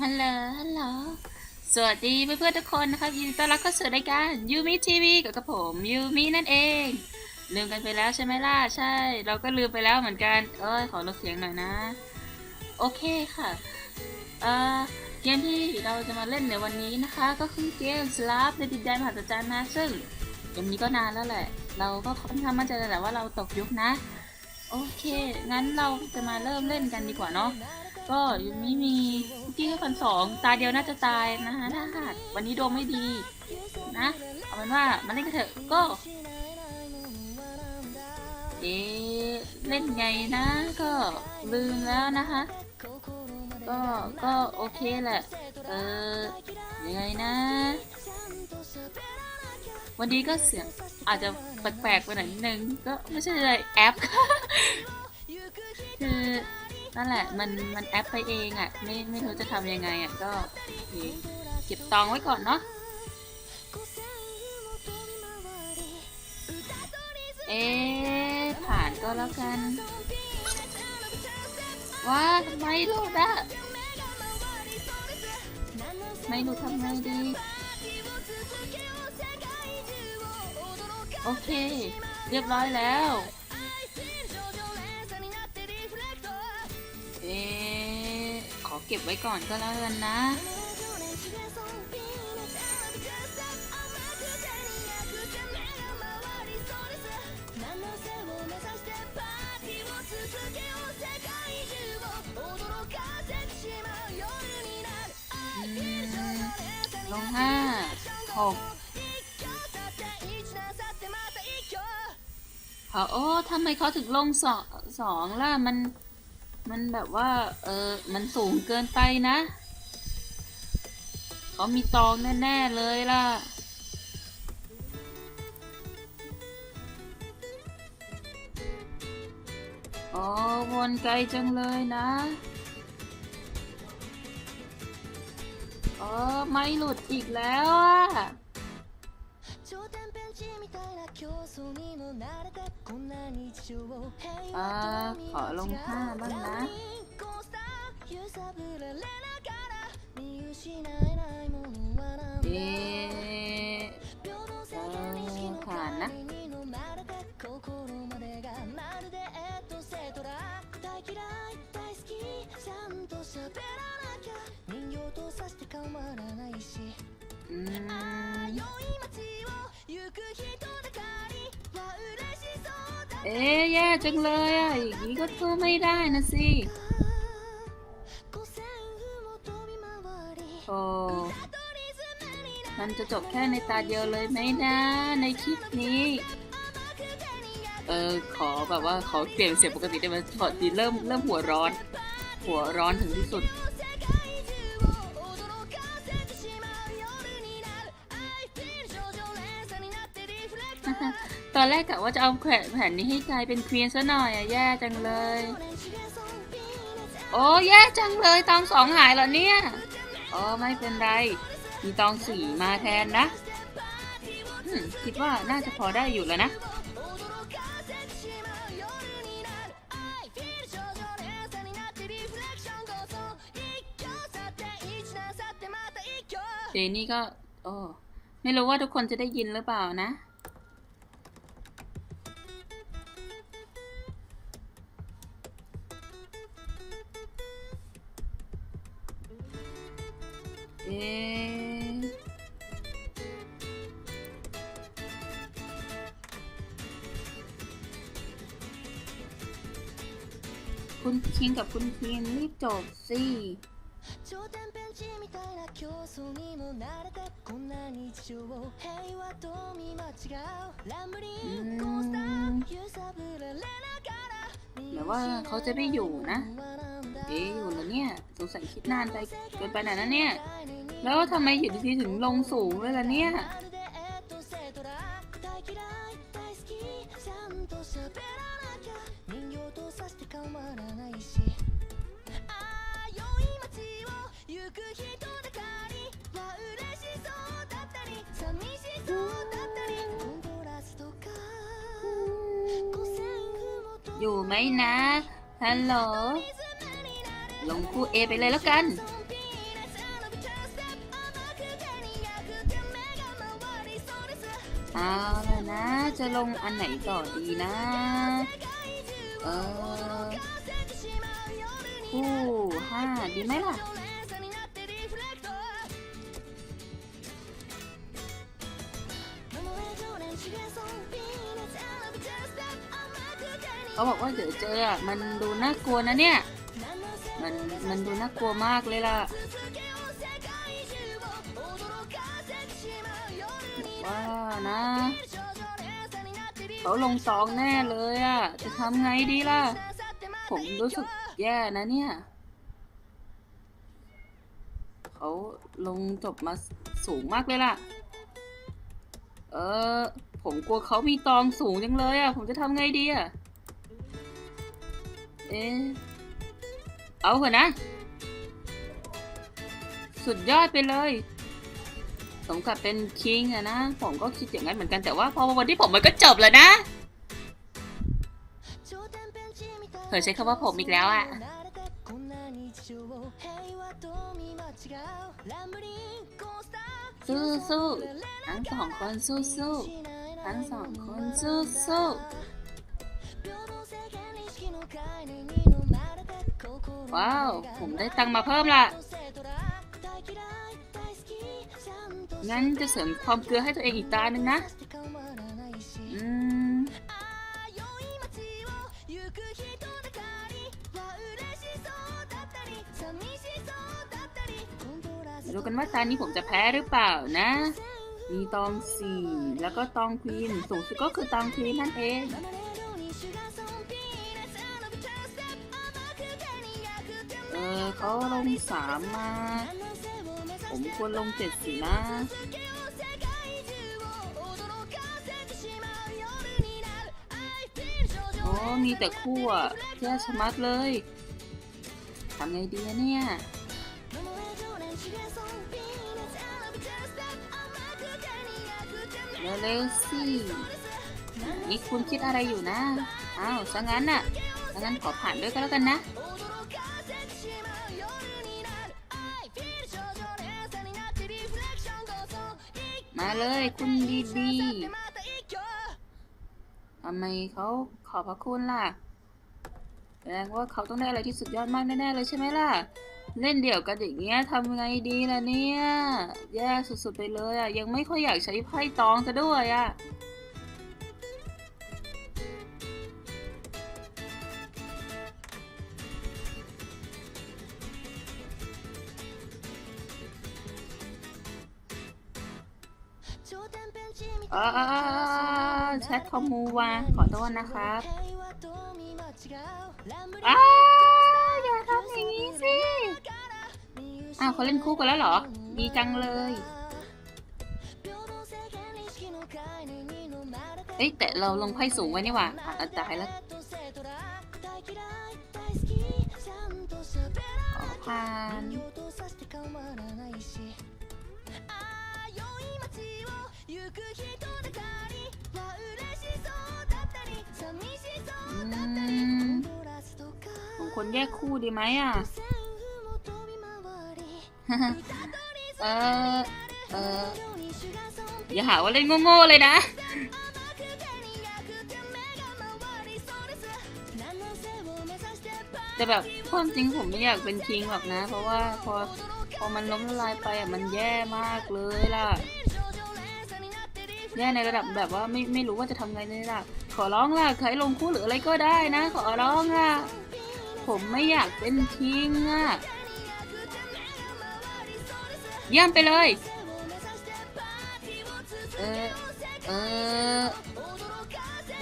ฮัลโหลฮัลโหลสวัสดีเพื่อนๆทุกคนนะครับยินดีต้อนรับเข้าสู่รายการยูมิทีวีกับผมยูมินั่นเองลืมกันไปแล้วใช่ไหมล่ะใช่เราก็ลืมไปแล้วเหมือนกันขอลดเสียงหน่อยนะโอเคค่ะเอ่อเกมที่เราจะมาเล่นในวันนี้นะคะก็คือเกมสลับในดินแดนมหัศจรรย์นะซึ่งเกมนี้ก็นานแล้วแหละเราก็ค่อนข้างมั่นใจแล้วแหละว่าเราตกยุคนะโอเคงั้นเราจะมาเริ่มเล่นกันดีกว่าเนาะก็ยูมิมีที่แค่1,200ตาเดียวน่าจะตายนะฮะถ้าหากวันนี้ดวงไม่ดีนะเอาเป็นว่ามาเล่นกันเถอะก็เอ๊ะเล่นไงนะก็ลืมแล้วนะคะก็ก็โอเคแหละเออยังไงนะวันนี้ก็เสียงอาจจะแปลกๆไปหน่อยนิดนึงก็ไม่ใช่เลยแอป คือนั่นแหละมันแอปไปเองอ่ะไม่รู้จะทำยังไงอ่ะก็โอเคเก็บตองไว้ก่อนเนาะเอ๊ะผ่านก็แล้วกันว้าทำไมลูกอะไม่รู้ทำไงดีโอเคเรียบร้อยแล้วเอ๊ะขอเก็บไว้ก่อนก็แล้วกันนะลง5 6โอ้ทำไมเขาถึงลงสองล่ะมันแบบว่ามันสูงเกินไปนะเขามีตองแน่ๆเลยล่ะอ๋อวนไกลจังเลยนะไม่หลุดอีกแล้วอ่ะขอลง5บ้างนะเอ๊ะผ่านนะแย่จังเลยอ่ะอย่างนี้ก็สู้ไม่ได้นะสิโอ้มันจะจบแค่ในตาเดียวเลยไหมนะในคลิปนี้ขอแบบว่าขอเปลี่ยนเสียงปกติได้ไหมพอดีเริ่มหัวร้อนถึงที่สุดตอนแรกกะว่าจะเอาแผ่นนี้ให้กลายเป็นควีนซะหน่อยอะแย่จังเลยโอ้แย่จังเลยตอง2หายแล้วเนี่ยไม่เป็นไรมีตอง4มาแทนนะคิดว่าน่าจะพอได้อยู่แล้วนะเจนี่ก็ไม่รู้ว่าทุกคนจะได้ยินหรือเปล่านะคุณคิงกับคุณคีนรีบจบสิหรือว่าเขาจะไม่อยู่นะอยู่แล้วเนี่ยสงสัยคิดนานไปเกินไปหน่อยนะเนี่ยแล้วทำไมอยู่ดีๆถึงลงสูงเลยล่ะเนี่ยอยู่ไหมนะฮัลโหลลงคู่ A ไปเลยแล้วกัน เอาละนะจะลงอันไหนต่อดีนะเออคู่5ดีไหมล่ะเขาบอกว่าเดี๋ยวเจอมันดูน่ากลัวนะเนี่ยมันดูน่ากลัวมากเลยล่ะว่านะเขาลงซองแน่เลยจะทำไงดีล่ะผมรู้สึกแย่นะเนี่ยเขาลงจบมาสูงมากเลยล่ะผมกลัวเขามีตองสูงจังเลยผมจะทำไงดีเอาเถอะนะสุดยอดไปเลยสมกับเป็นคิงนะผมก็คิดอย่างนั้นเหมือนกันแต่ว่าพอวันที่ผมมันก็จบแล้วนะใช้คำว่าผมอีกแล้วสู้ทั้งสองคนสู้ทั้งสองคนสู้ว้าวผมได้ตังค์มาเพิ่มละงั้นจะเสริมความเกลือให้ตัวเองอีกตาหนึ่งนะดูกันว่าตานี้ผมจะแพ้หรือเปล่านะมีตอง4แล้วก็ตองควีนสูงสุดก็คือตองควีนนั่นเองเขาลง3มาผมควรลง7สินะมีแต่คู่แย่ชะมัดเลยทำไงดีเนี่ยเร็วๆสินี่คุณคิดอะไรอยู่นะซะงั้นขอผ่านด้วยก็แล้วกันนะมาเลยคุณดีทำไมเขาขอบพระคุณล่ะแสดงว่าเขาต้องได้อะไรที่สุดยอดมากแน่ๆเลยใช่ไหมล่ะเล่นเดี่ยวกันอย่างเงี้ยทำไงดีล่ะเนี่ยแย่สุดๆไปเลยยังไม่ค่อยอยากใช้ไพ่ตองซะด้วยแชทคอมมูวาขอโทษนะครับอย่าทำอย่างนี้สิเขาเล่นคู่กันแล้วเหรอดีจังเลยแต่เราลงไพ่สูงไว้นี่หว่าตายแล้วผ่านผมควรแยกคู่ดีไหมอย่าหาว่าเล่นโง่ๆเลยนะแต่แบบความจริงผมไม่อยากเป็นคิงหรอกนะเพราะว่าพอมันล้มละลายไปมันแย่มากเลยล่ะแย่ในระดับแบบว่าไม่รู้ว่าจะทำไงเลยล่ะขอร้องล่ะใครลงคู่หรืออะไรก็ได้นะขอร้องผมไม่อยากเป็นคิงเยี่ยมไปเลย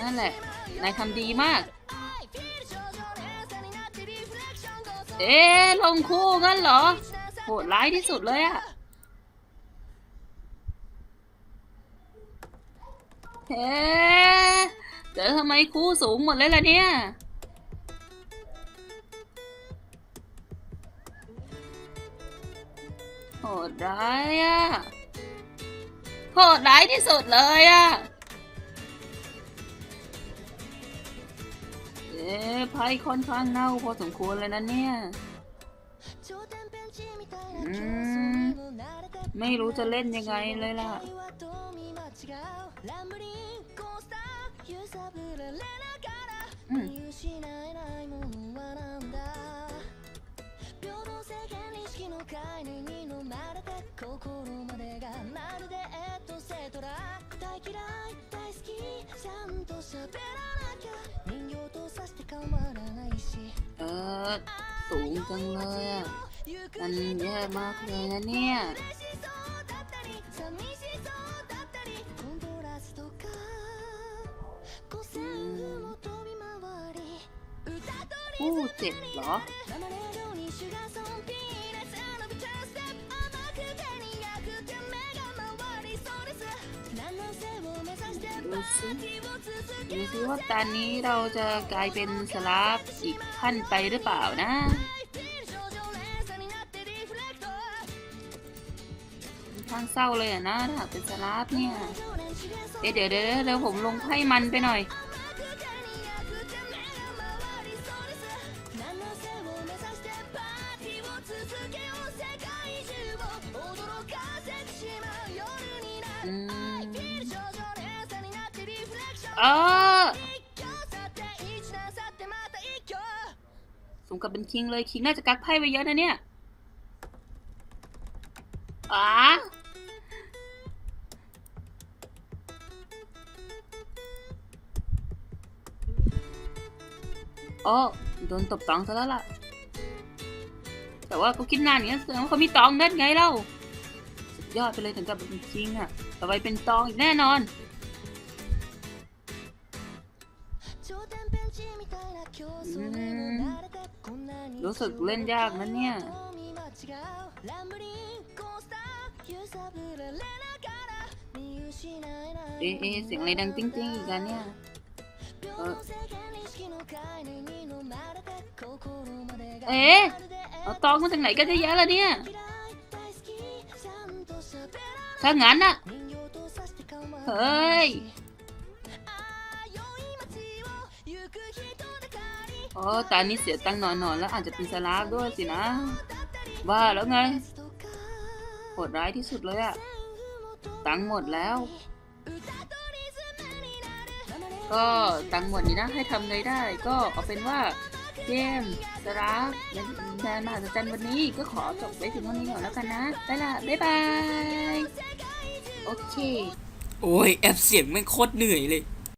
นั่นแหละนายทำดีมากลงคู่งั้นเหรอโหดร้ายที่สุดเลยแต่ทำไมคู่สูงหมดเลยล่ะเนี่ยโหดร้ายโหดร้ายที่สุดเลยไพ่ค่อนข้างเน่าพอสมควรเลยนะเนี่ยไม่รู้จะเล่นยังไงเลยล่ะ เออสูงจังเลยอ่ะมันแย่มากเลยนะเนี่ยเจ็บเหรอดูสิว่าตอนนี้เราจะกลายเป็นสลาฟอีกขั้นไปหรือเปล่านะทางเศร้าเลยอะนะถ้าเป็นสลาฟเนี่ยเดี๋ยวผมลงไพ่มันไปหน่อยสมกับเป็นคิงเลยคิงน่าจะกักไพ่ไว้เยอะนะเนี่ยโดนตบตองซะแล้วล่ะแต่ว่าเขาคิดนานอย่างนี้แสดงว่าเขามีตองนั่นไงเล่าสุดยอดไปเลยถึงกับเป็นคิงอะต่อไปเป็นตองอีกแน่นอนรู้สึกเล่นยากนะเนี่ยเสียงอะไรดังติ้งๆอีกแล้วเนี่ยเอาตองมาจากไหนกันเยอะแยะล่ะเนี่ยถ้างั้นน่ะเฮ้ยตอนนี้เสียตังค์นอนแล้วอาจจะเป็นสลาฟด้วยสินะว่าแล้วไงโหดร้ายที่สุดเลยอะตังค์หมดแล้วก็ตังค์หมดนี่นะให้ทำไงได้ก็เอาเป็นว่าเกมสลาฟแทนมหัศจรรย์วันนี้ก็ขอจบไว้ถึงเท่านี้ก่อนแล้วกันนะไปละบ๊ายบายโอเคโอ้ยแอปเสียงแม่งโคตรเหนื่อยเลย